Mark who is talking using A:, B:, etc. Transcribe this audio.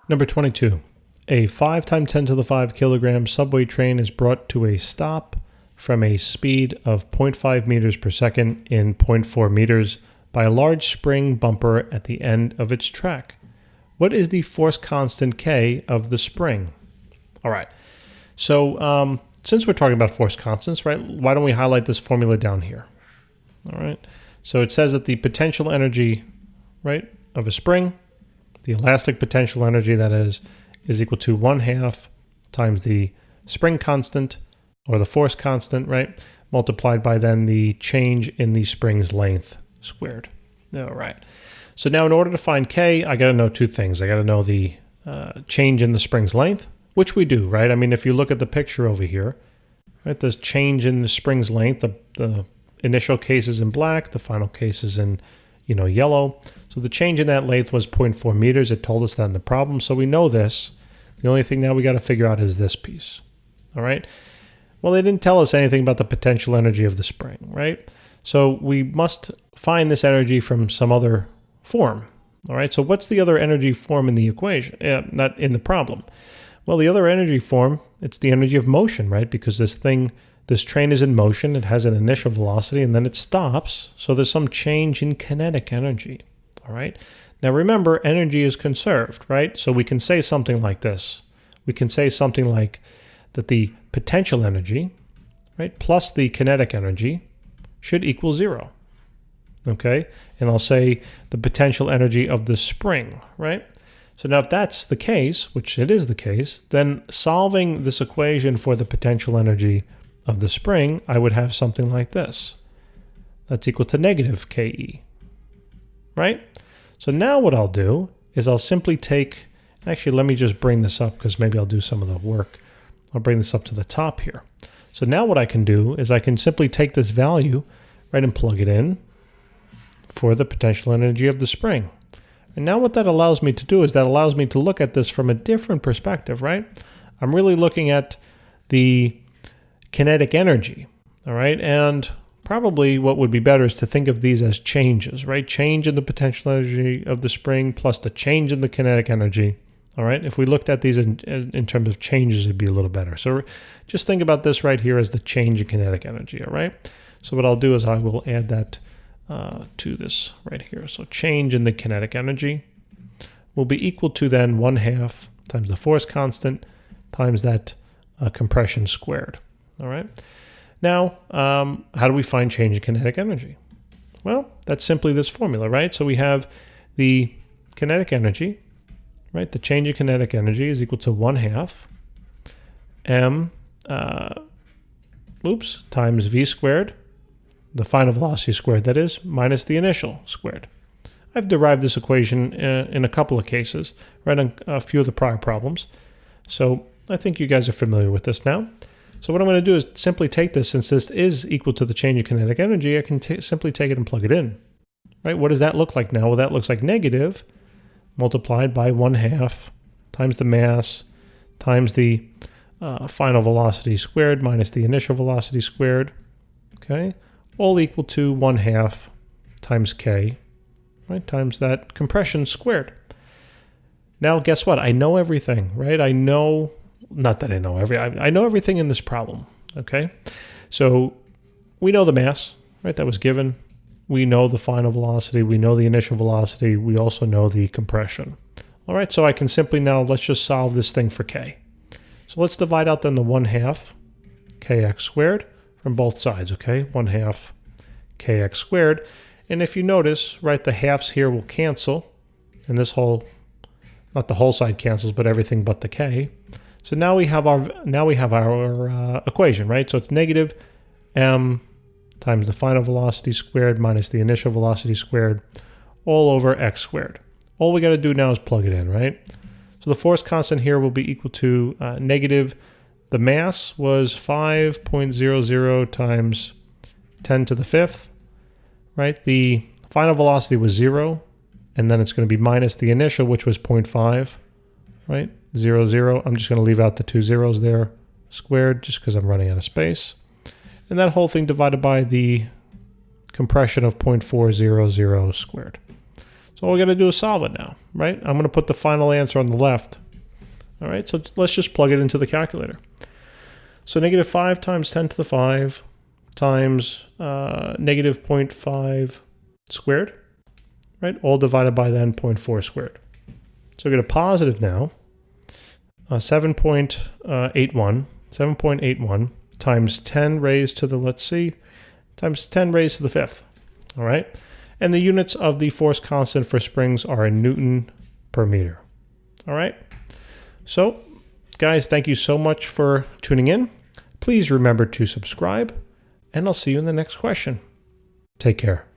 A: Number 22. A 5 times 10 to the 5 kilogram subway train is brought to a stop from a speed of 0.5 meters per second in 0.4 meters by a large spring bumper at the end of its track. What is the force constant K of the spring? All right. So since we're talking about force constants, right, why don't we highlight this formula down here? All right. So it says that the potential energy, right, of a spring, the elastic potential energy, that is equal to 1/2 times the spring constant, or the force constant, right, multiplied by then the change in the spring's length squared. All right. So now in order to find K, I got to know two things. I got to know the change in the spring's length, which we do, right? I mean, if you look at the picture over here, right, there's change in the spring's length. The initial case is in black, the final case is in, yellow. So the change in that length was 0.4 meters. It told us that in the problem, so we know this. The only thing now we got to figure out is this piece. All right. Well, they didn't tell us anything about the potential energy of the spring, right? So we must find this energy from some other form. All right. So what's the other energy form in the equation? Not in the problem. Well, the other energy form, it's the energy of motion, right? Because this train is in motion. It has an initial velocity and then it stops. So there's some change in kinetic energy. All right. Now remember, energy is conserved, right? So we can say something like this. We can say something like that the potential energy, right, plus the kinetic energy should equal 0. Okay. And I'll say the potential energy of the spring, right? So now if that's the case, which it is the case, then solving this equation for the potential energy of the spring, I would have something like this. That's equal to negative KE, right? So now what I'll do is I'll simply take, actually let me just bring this up because maybe I'll do some of the work. I'll bring this up to the top here. So now what I can do is I can simply take this value, right, and plug it in for the potential energy of the spring. And now what that allows me to do is that allows me to look at this from a different perspective, right? I'm really looking at the kinetic energy, all right? And probably what would be better is to think of these as changes, right? Change in the potential energy of the spring plus the change in the kinetic energy, all right? If we looked at these in terms of changes, it'd be a little better. So just think about this right here as the change in kinetic energy, all right? So what I'll do is I will add that to this right here. So change in the kinetic energy will be equal to then 1/2 times the force constant times that compression squared. All right. Now, how do we find change in kinetic energy? Well, that's simply this formula, right? So we have the kinetic energy, right? The change in kinetic energy is equal to 1/2 m times v squared, the final velocity squared, that is, minus the initial squared. I've derived this equation in a couple of cases, right, on a few of the prior problems. So I think you guys are familiar with this now. So what I'm going to do is simply take this, since this is equal to the change in kinetic energy, I can simply take it and plug it in, right? What does that look like now? Well, that looks like negative multiplied by 1/2 times the mass times the final velocity squared minus the initial velocity squared, okay? All equal to 1/2 times K, right, times that compression squared. Now, guess what? I know everything, right? I know, not that I know I know everything in this problem, okay? So we know the mass, right, that was given. We know the final velocity. We know the initial velocity. We also know the compression. All right, so I can simply now, let's just solve this thing for K. So let's divide out then the 1/2 kx squared from both sides, okay? 1/2 kx squared. And if you notice, right, the halves here will cancel. And this whole, not the whole side cancels, but everything but the k. So now we have our equation, right? So it's negative m times the final velocity squared minus the initial velocity squared all over x squared. All we got to do now is plug it in, right? So the force constant here will be equal to negative, the mass was 5.00 times 10 to the 5th, right? The final velocity was 0, and then it's going to be minus the initial, which was 0.5, right? 0, 0. I'm just going to leave out the 2 zeros there, squared, just because I'm running out of space. And that whole thing divided by the compression of 0.400 squared. So all we got to do is solve it now. right? I'm going to put the final answer on the left. All right, so let's just plug it into the calculator. So negative 5 times 10 to the 5 times negative 0.5 squared, right? All divided by then 0.4 squared. So we get a positive now, 7.81 times 10 raised to the, let's see, times 10 raised to the 5th, all right? And the units of the force constant for springs are in Newton per meter, all right? So, guys, thank you so much for tuning in. Please remember to subscribe, and I'll see you in the next question. Take care.